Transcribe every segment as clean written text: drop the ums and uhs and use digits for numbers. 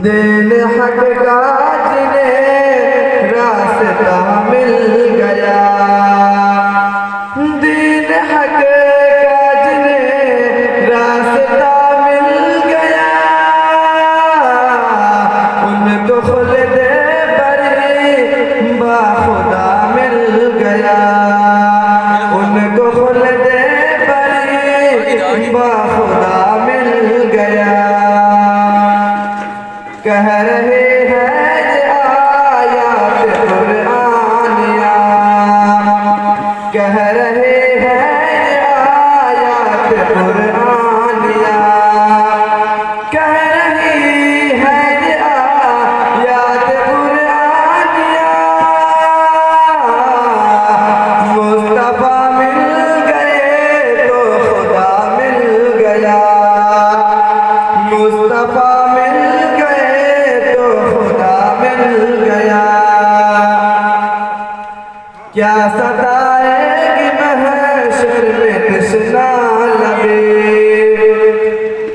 دین حق کا جنہیں راستہ مل گیا، دین حق کا جنہیں راستہ مل گیا، ان کو خلد بری با خدا مل گیا، ان کو خلد بری با خدا مل گیا۔ کہہ رہے ہیں یہ آیات قرآنیہ، کہہ رہے ہیں یہ آیات قرآنیہ، کہہ رہی ہے یہ آیات قرآنیہ، مصطفیٰ مل گئے تو خدا مل گیا، مصطفیٰ کیا ستائے گی محشر میں تشنا لبے،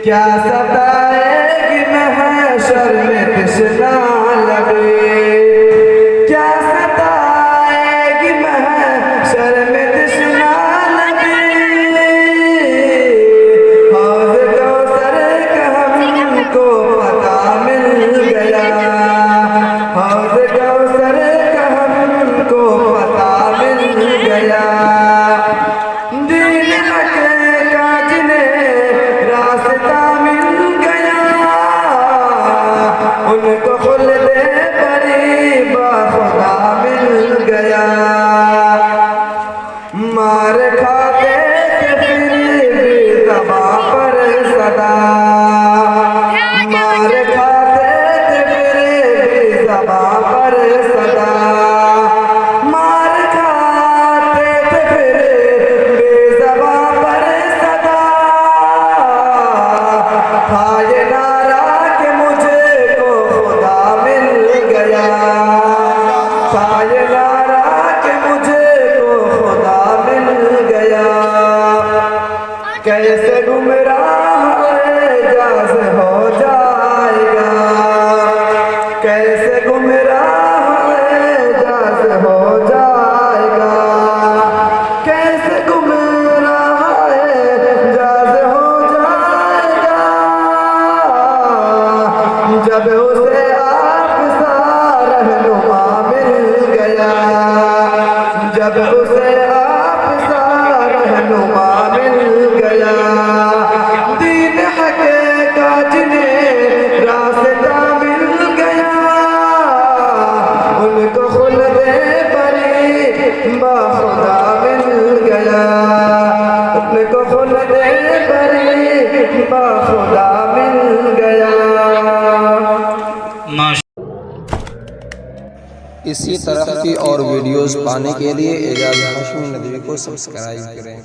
کیا ستائے گی محشر میں تشنا لبے، کیا ستائے گی محشر میں تشنا لبے، حوض کوثر کا ہم کو پتہ مل گیا، حوض کوثر کا ہم کو دین حق کا جنہیں راستہ مل گیا، ان کو خلد بری با خدا مل گیا، مار کھاتے تھے پھر بھی زباں پر صدا، مار کھاتے تھے پھر بھی زباں پر صدا، کیسے گمراہ اعجاز ہو جائے گا، کیسے گمراہ اعجاز ہو جائے گا، کیسے گمراہ اعجاز ہو جائے گا، جب اسے آپ سا رہنما مل گیا، جب اسے آپ سا رہنما مل گیا، دین حق کا جنہیں راستہ مل گیا، ان کو خلد بری با خدا مل گیا، ان کو خلد بری با خدا مل گیا۔ اسی طرح کی اور ویڈیوز پانے کے لیے اعجاز ہاشمی ندوی کو سبسکرائب کریں۔